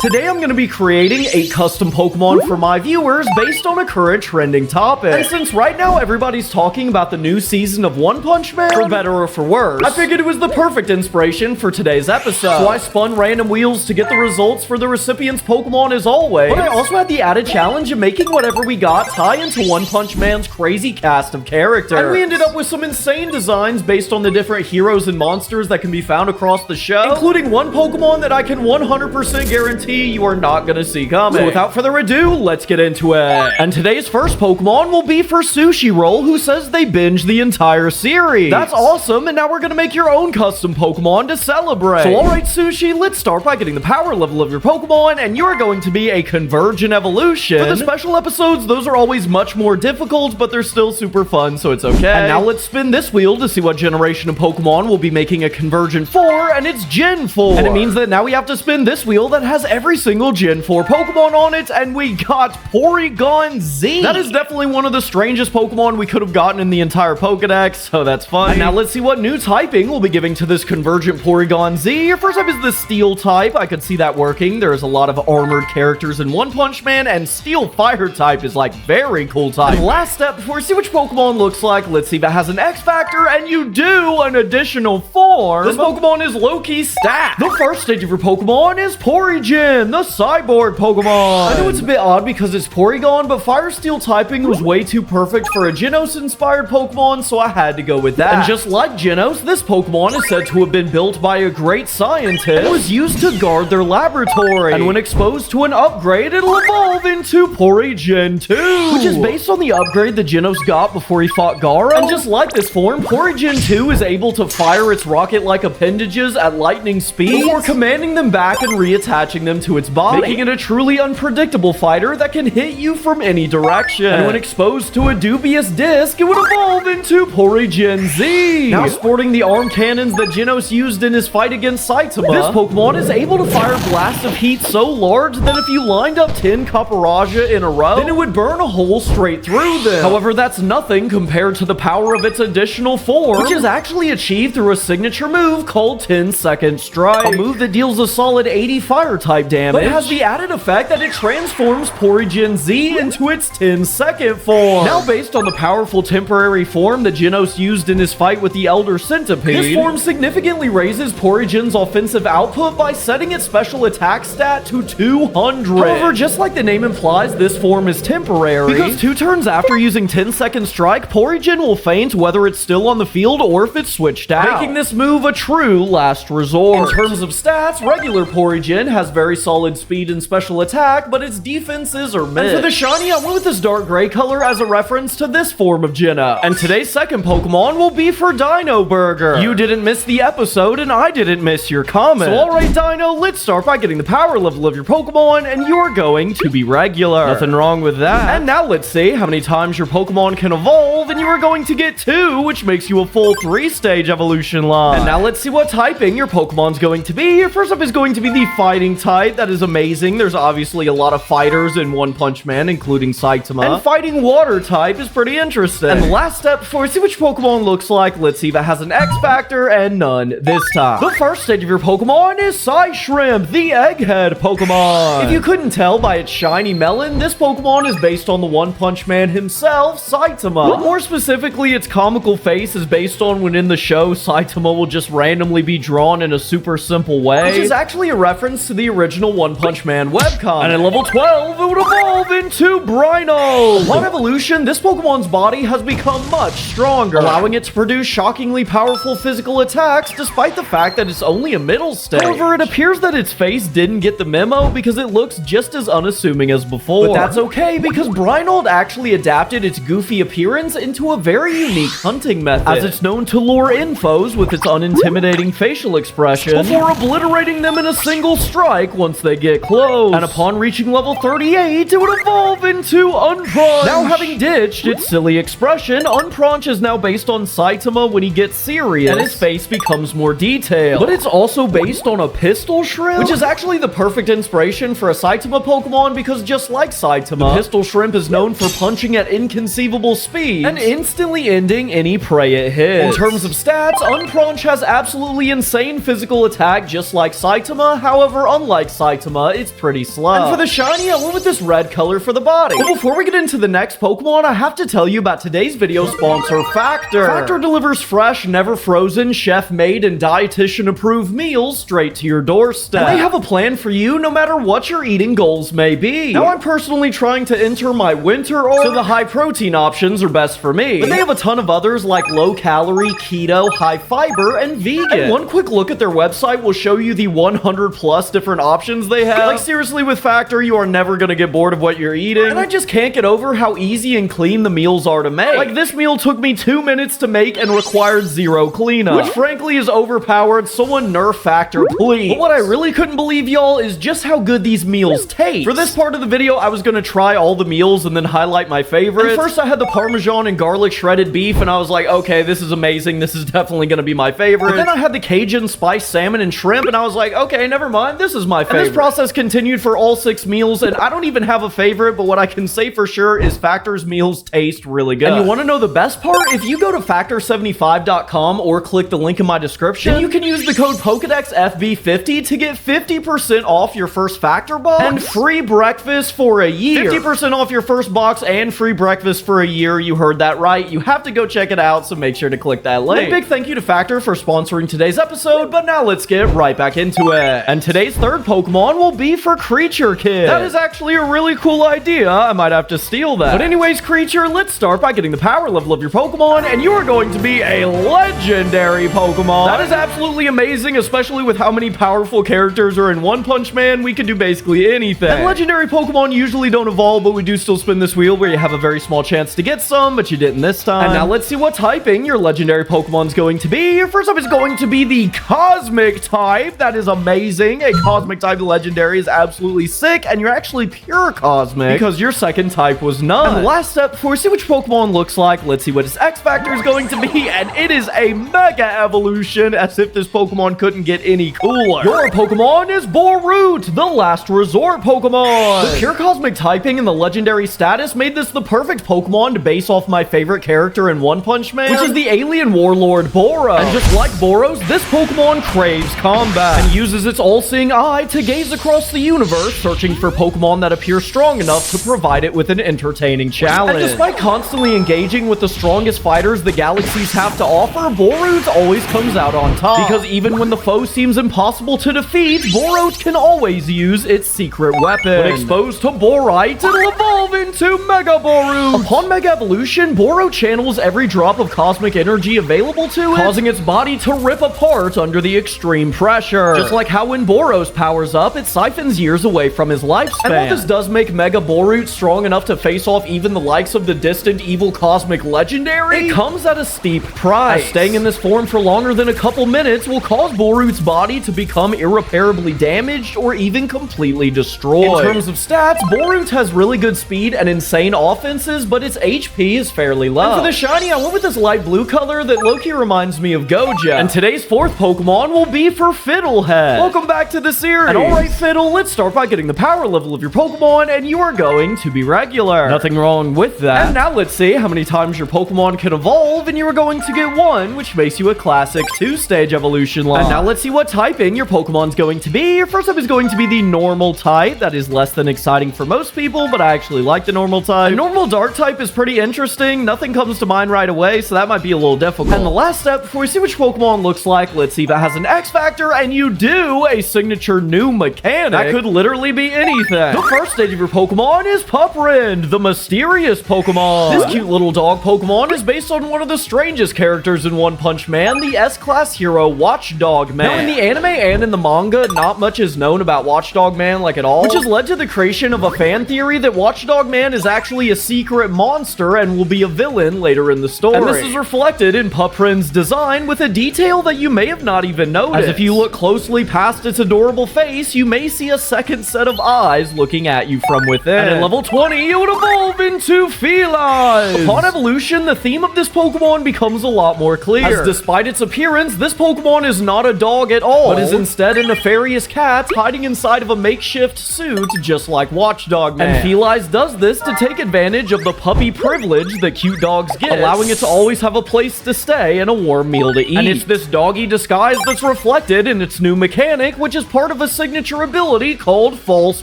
Today I'm going to be creating a custom Pokemon for my viewers based on a current trending topic. And since right now everybody's talking about the new season of One Punch Man, for better or for worse, I figured it was the perfect inspiration for today's episode. So I spun random wheels to get the results for the recipient's Pokemon as always, but I also had the added challenge of making whatever we got tie into One Punch Man's crazy cast of characters. And we ended up with some insane designs based on the different heroes and monsters that can be found across the show, including one Pokemon that I can 100% guarantee you are not gonna see coming. So without further ado, let's get into it. And today's first Pokemon will be for Sushi Roll, who says they binged the entire series. That's awesome, and now we're gonna make your own custom Pokemon to celebrate. So alright, Sushi, let's start by getting the power level of your Pokemon, and you're going to be a Convergent Evolution. For the special episodes, those are always much more difficult, but they're still super fun, so it's okay. And now let's spin this wheel to see what generation of Pokemon will be making a Convergent 4, and it's Gen 4. And it means that now we have to spin this wheel that has every single Gen 4 Pokemon on it, and we got Porygon Z. That is definitely one of the strangest Pokemon we could have gotten in the entire Pokedex, so that's fun. And now let's see what new typing we'll be giving to this Convergent Porygon Z. Your first up is the Steel type. I could see that working. There's a lot of armored characters in One Punch Man, and Steel Fire type is like very cool type. And last step, before we see which Pokemon looks like, let's see if it has an X Factor, and you do an additional form. This Pokemon is low-key stacked. The first stage of your Pokemon is Porygon, the cyborg Pokemon. I know it's a bit odd because it's Porygon, but Fire Steel typing was way too perfect for a Genos-inspired Pokemon, so I had to go with that. And just like Genos, this Pokemon is said to have been built by a great scientist and was used to guard their laboratory. And when exposed to an upgrade, it'll evolve into Porygen 2, which is based on the upgrade that Genos got before he fought Garo. And just like this form, Porygen 2 is able to fire its rocket-like appendages at lightning speed before commanding them back and reattaching them to its body, making it a truly unpredictable fighter that can hit you from any direction. And when exposed to a dubious disc, it would evolve into Porygen Z. Now sporting the arm cannons that Genos used in his fight against Saitama, this Pokemon is able to fire blasts of heat so large that if you lined up 10 Caparaja in a row, then it would burn a hole straight through them. However, that's nothing compared to the power of its additional form, which is actually achieved through a signature move called 10-Second Strike, a move that deals a solid 80 fire type damage, but it has the added effect that it transforms Porygen Z into its 10-second form. Now, based on the powerful temporary form that Genos used in his fight with the Elder Centipede, this form significantly raises Porygen's offensive output by setting its special attack stat to 200. However, just like the name implies, this form is temporary, because 2 turns after using 10-second strike, Porygen will faint whether it's still on the field or if it's switched out, making this move a true last resort. In terms of stats, regular Porygen has very solid speed and special attack, but its defenses are mid. And for the shiny, I went with this dark gray color as a reference to this form of Genos. And today's second Pokemon will be for Dino Burger. You didn't miss the episode, and I didn't miss your comment. So alright, Dino, let's start by getting the power level of your Pokemon, and you're going to be regular. Nothing wrong with that. And now let's see how many times your Pokemon can evolve, and you are going to get 2, which makes you a full 3-stage evolution line. And now let's see what typing your Pokemon's going to be. Your first up is going to be the fighting type. That is amazing. There's obviously a lot of fighters in One Punch Man, including Saitama. And fighting water type is pretty interesting. And the last step, before we see which Pokemon looks like, let's see if it has an X Factor, and none this time. The first stage of your Pokemon is Psyshrimp, the Egghead Pokemon. If you couldn't tell by its shiny melon, this Pokemon is based on the One Punch Man himself, Saitama. But more specifically, its comical face is based on when in the show, Saitama will just randomly be drawn in a super simple way, which is actually a reference to the original One Punch Man webcomic. And at level 12, it would evolve into Brino. Upon evolution, this Pokemon's body has become much stronger, allowing it to produce shockingly powerful physical attacks despite the fact that it's only a middle stage. However, it appears that its face didn't get the memo because it looks just as unassuming as before. But that's okay because Brinold actually adapted its goofy appearance into a very unique hunting method, as it's known to lure in foes with its unintimidating facial expression before obliterating them in a single strike once they get close. And upon reaching level 38, it would evolve into Unprunch. Now, having ditched its silly expression, Unprunch is now based on Saitama when he gets serious, and his face becomes more detailed. But it's also based on a Pistol Shrimp, which is actually the perfect inspiration for a Saitama Pokemon because just like Saitama, the Pistol Shrimp is known for punching at inconceivable speeds and instantly ending any prey it hits. In terms of stats, Unprunch has absolutely insane physical attack just like Saitama. However, unlike like Saitama, it's pretty slow. And for the shiny, I went with this red color for the body. But before we get into the next Pokemon, I have to tell you about today's video sponsor, Factor. Factor delivers fresh, never frozen, chef-made, and dietitian-approved meals straight to your doorstep. And they have a plan for you no matter what your eating goals may be. Now, I'm personally trying to enter my winter arc, so the high-protein options are best for me. But they have a ton of others like low-calorie, keto, high-fiber, and vegan. And one quick look at their website will show you the 100+ different options they have. Like, seriously, with Factor, you are never gonna get bored of what you're eating. And I just can't get over how easy and clean the meals are to make. Like, this meal took me 2 minutes to make and required 0 cleanup, which frankly is overpowered. Someone nerf Factor, please. But what I really couldn't believe, y'all, is just how good these meals taste. For this part of the video, I was gonna try all the meals and then highlight my favorites. And first, I had the Parmesan and garlic shredded beef, and I was like, okay, this is amazing. This is definitely gonna be my favorite. But then I had the Cajun spiced salmon and shrimp, and I was like, okay, never mind. This is my favorite. And this process continued for all 6 meals, and I don't even have a favorite, but what I can say for sure is Factor's meals taste really good. And you want to know the best part? If you go to factor75.com or click the link in my description, you can use the code POKEDEXFB50 to get 50% off your first Factor box and free breakfast for a year. 50% off your first box and free breakfast for a year. You heard that right. You have to go check it out, so make sure to click that link. Big thank you to Factor for sponsoring today's episode, but now let's get right back into it. And today's third Pokemon will be for Creature Kid. That is actually a really cool idea. I might have to steal that. But anyways, Creature, let's start by getting the power level of your Pokemon, and you are going to be a legendary Pokemon. That is absolutely amazing, especially with how many powerful characters are in One Punch Man. We can do basically anything. And legendary Pokemon usually don't evolve, but we do still spin this wheel where you have a very small chance to get some, but you didn't this time. And now let's see what typing your legendary Pokemon's going to be. Your first up is going to be the Cosmic type. That is amazing. A Cosmic type legendary is absolutely sick, and you're actually pure Cosmic because your second type was none. And the last step, before we see which Pokemon looks like, let's see what its X Factor is going to be, and it is a Mega Evolution, as if this Pokemon couldn't get any cooler. Your Pokemon is Borute, the last resort Pokemon. The pure Cosmic typing and the legendary status made this the perfect Pokemon to base off my favorite character in One Punch Man, which is the alien warlord Boros. And just like Boros, this Pokemon craves combat and uses its all-seeing eye to gaze across the universe, searching for Pokemon that appear strong enough to provide it with an entertaining challenge. And despite constantly engaging with the strongest fighters the galaxies have to offer, Boros always comes out on top. Because even when the foe seems impossible to defeat, Boros can always use its secret weapon. When exposed to Borite, it'll evolve into Mega Boros. Upon Mega Evolution, Boros channels every drop of cosmic energy available to it, causing its body to rip apart under the extreme pressure. Just like how when Boros powers up, it siphons years away from his lifespan. And while this does make Mega Boros strong enough to face off even the likes of the distant evil Cosmic Legendary, it comes at a steep price. As staying in this form for longer than a couple minutes will cause Borut's body to become irreparably damaged or even completely destroyed. In terms of stats, Borut has really good speed and insane offenses, but its HP is fairly low. And for the shiny, I went with this light blue color that low-key reminds me of Goja. And today's fourth Pokemon will be for Fiddlehead. Welcome back to the series. And alright, Fiddle, let's start by getting the power level of your Pokemon, and you are going to be regular. Nothing wrong with that. And now let's see how many times your Pokemon can evolve, and you are going to get 1, which makes you a classic 2-stage evolution line. And now let's see what typing your Pokemon's going to be. Your first up is going to be the normal type. That is less than exciting for most people, but I actually like the normal type. The normal dark type is pretty interesting. Nothing comes to mind right away, so that might be a little difficult. And the last step, before we see which Pokemon looks like, let's see if it has an X Factor, and you do a signature new mechanic. That could literally be anything. The first stage of your Pokemon is Puprind, the mysterious Pokemon. This cute little dog Pokemon is based on one of the strangest characters in One Punch Man, the S-Class hero Watchdog Man. Now, in the anime and in the manga, not much is known about Watchdog Man, like at all, which has led to the creation of a fan theory that Watchdog Man is actually a secret monster and will be a villain later in the story. And this is reflected in Puprind's design with a detail that you may have not even noticed. As if you look closely past its adorable face, you may see a second set of eyes looking at you from within. And at level 20, it would evolve into Feline. Upon evolution, the theme of this Pokemon becomes a lot more clear. As despite its appearance, this Pokemon is not a dog at all, but is instead a nefarious cat hiding inside of a makeshift suit, just like Watchdog Man. And Feline does this to take advantage of the puppy privilege that cute dogs get, allowing it to always have a place to stay and a warm meal to eat. And it's this doggy disguise that's reflected in its new mechanic, which is part of a signature ability called False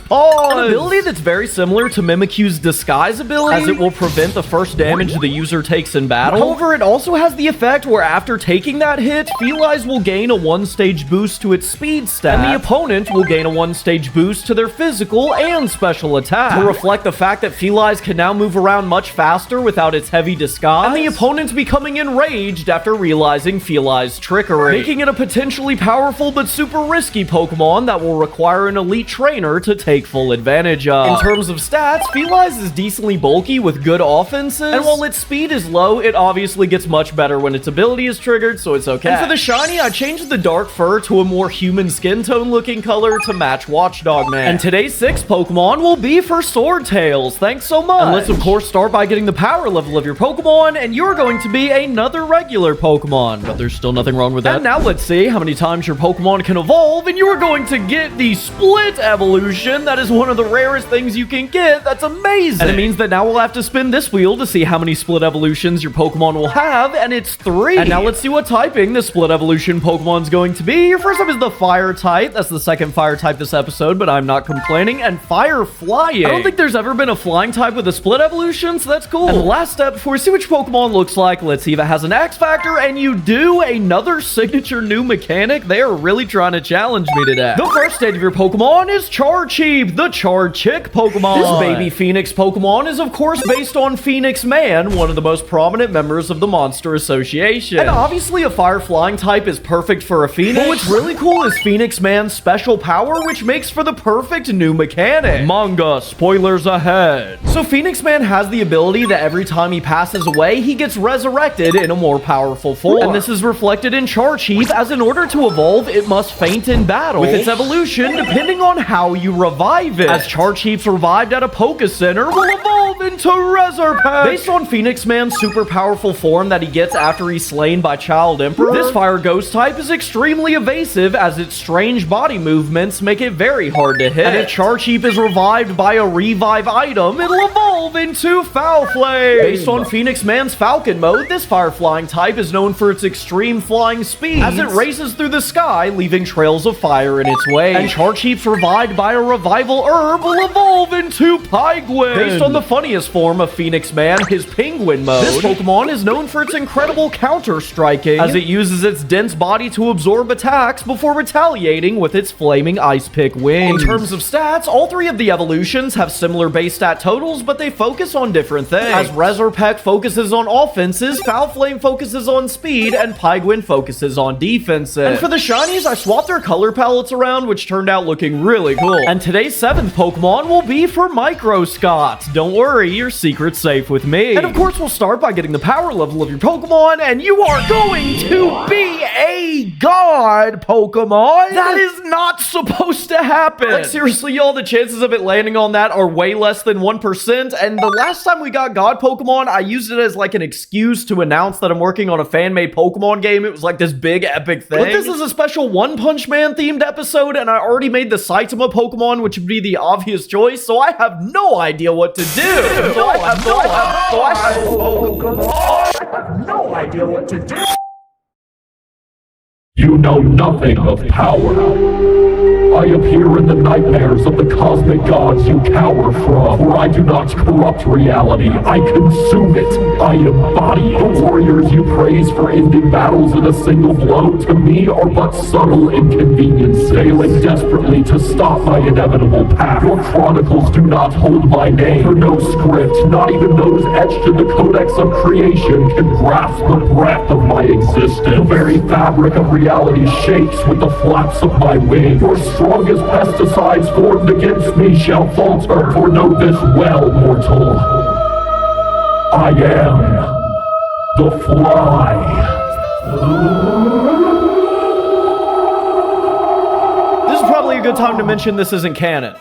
Pause. An ability that's very similar to Mimikyu's Disguise ability, as it will prevent the first damage the user takes in battle. However, it also has the effect where after taking that hit, Felize will gain a 1-stage boost to its speed stat, and the opponent will gain a 1-stage boost to their physical and special attack, to reflect the fact that Felize can now move around much faster without its heavy disguise, and the opponent becoming enraged after realizing Felize's trickery, making it a potentially powerful but super risky Pokemon that will require an elite trainer to take full advantage of. In terms of stats, Felize is decently bulky with good offenses, and while its speed is low, it obviously gets much better when its ability is triggered, so it's okay. And for the shiny, I changed the dark fur to a more human skin tone looking color to match Watchdog Man. And today's 6th Pokemon will be for Swordtails. Thanks so much. And let's of course start by getting the power level of your Pokemon, and you're going to be another regular Pokemon, but there's still nothing wrong with that. And now let's see how many times your Pokemon can evolve, and you're going to get the Split Evolution. That is one of the rarest things you can get. That's amazing. And it means that now we'll have to spin this wheel to see how many Split Evolutions your Pokemon will have, and it's 3. And now let's see what typing the Split Evolution Pokemon's going to be. Your first up is the Fire type. That's the second Fire type this episode, but I'm not complaining. And Fire Flying. I don't think there's ever been a Flying type with a Split Evolution, so that's cool. And the last step, before we see which Pokemon looks like, let's see if it has an X Factor, and you do. Another signature new mechanic. They are really trying to challenge me today. The first stage of your Pokemon is Charcheep, the Charchick Pokemon. This baby Phoenix Pokemon is of course based on Phoenix Man, one of the most prominent members of the Monster Association. And obviously a Fire Flying type is perfect for a Phoenix, but what's really cool is Phoenix Man's special power, which makes for the perfect new mechanic. Manga spoilers ahead. So Phoenix Man has the ability that every time he passes away, he gets resurrected in a more powerful form. And this is reflected in Charcheep, as in order to evolve, it must faint in battle with its evolution depending on how you revive it. As Charcheep's revived at a Poké Center will evolve into Reserpet. Based on Phoenix Man's super powerful form that he gets after he's slain by Child Emperor, this Fire Ghost type is extremely evasive, as its strange body movements make it very hard to hit. And if Charcheep is revived by a revive item, it'll evolve into Foul Flame. Based on Phoenix Man's Falcon mode, this Fire Flying type is known for its extreme flying speed, as it races through the sky, leaving trails of fire in its way. And Charcheep's revived by a revival herb will evolve into Pyguin. Based on the funniest form of Phoenix Man, his Penguin mode, this Pokemon is known for its incredible counter-striking, as it uses its dense body to absorb attacks before retaliating with its flaming Ice Pick wings. In terms of stats, all 3 of the evolutions have similar base stat totals, but they focus on different things. As Reserpet focuses on offenses, Foul Flame focuses on speed, and Pyguin focuses on defenses. And for the shinies, I swapped their color palettes around, which turned out looking really cool. And today's 7th Pokemon will be for Microscott. Don't worry, your secret's safe with me. And of course, we'll start by getting the power level of your Pokemon, and you are going to be a God Pokemon. That is not supposed to happen. Like seriously, y'all, the chances of it landing on that are way less than 1%, and the last time we got God Pokemon, I used it as like an excuse to announce that I'm working on a fan-made Pokemon game. It was like this big epic thing. But this is a special One Punch Man themed episode, and I already made the Saitama Pokemon, which would be the obvious choice, so I have no idea what to do. I have no idea what to do. You know nothing of power. I appear in the nightmares of the cosmic gods you cower from, for I do not corrupt reality, I consume it. I embody it. The warriors you praise for ending battles in a single blow, to me are but subtle inconveniences, failing desperately to stop my inevitable path. Your chronicles do not hold my name, for no script, not even those etched in the codex of creation, can grasp the breadth of my existence. The very fabric of reality shakes with the flaps of my wings. Your strongest pesticides formed against me shall falter, for know this well, mortal. I am the Fly. This is probably a good time to mention this isn't canon.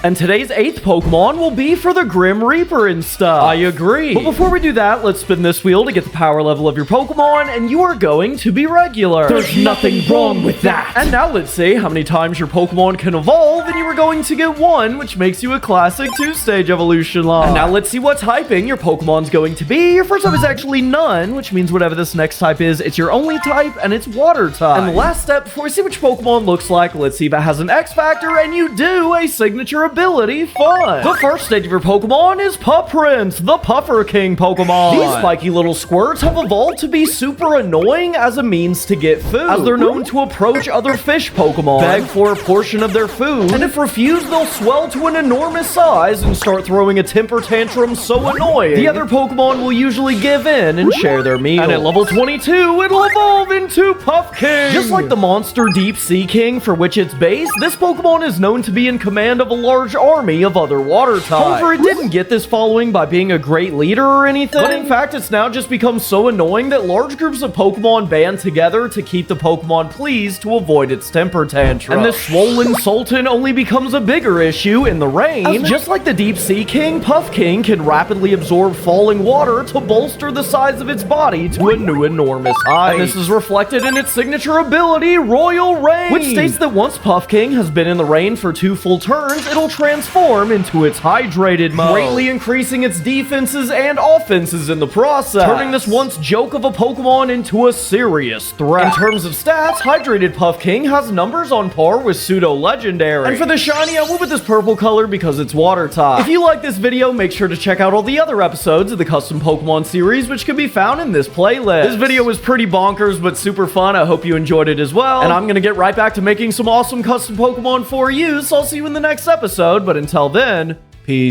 And today's 8th Pokemon will be for the Grim Reaper and stuff. I agree. But before we do that, let's spin this wheel to get the power level of your Pokemon, and you are going to be regular. There's nothing wrong with that. And now let's see how many times your Pokemon can evolve, and you are going to get 1, which makes you a classic 2-stage evolution line. And now let's see what typing your Pokemon's going to be. Your first type is actually none, which means whatever this next type is, it's your only type, and it's water type. And the last step, before we see which Pokemon looks like, let's see if it has an X Factor, and you do, a signature ability. Fun. The first stage of your Pokemon is Pup Prince, the Puffer King Pokemon. These spiky little squirts have evolved to be super annoying as a means to get food, as they're known to approach other fish Pokemon, beg for a portion of their food, and if refused, they'll swell to an enormous size and start throwing a temper tantrum so annoying, the other Pokemon will usually give in and share their meal. And at level 22, it'll evolve into Puff King. Just like the monster Deep Sea King, for which it's based, this Pokemon is known to be in command of a large army of other water types. However, it didn't get this following by being a great leader or anything, but in fact, it's now just become so annoying that large groups of Pokemon band together to keep the Pokemon pleased to avoid its temper tantrum. And this swollen Sultan only becomes a bigger issue in the rain, as just like the Deep Sea King, Puff King can rapidly absorb falling water to bolster the size of its body to a new enormous height. And this is reflected in its signature ability, Royal Rain, which states that once Puff King has been in the rain for 2 full turns, it'll transform into its hydrated mode, greatly increasing its defenses and offenses in the process, turning this once joke of a Pokemon into a serious threat. In terms of stats, Hydrated Puff King has numbers on par with Pseudo-Legendary. And for the shiny, I went with this purple color because it's water type. If you like this video, make sure to check out all the other episodes of the Custom Pokemon series, which can be found in this playlist. This video was pretty bonkers, but super fun. I hope you enjoyed it as well. And I'm gonna get right back to making some awesome custom Pokemon for you, so I'll see you in the next episode. But until then, peace.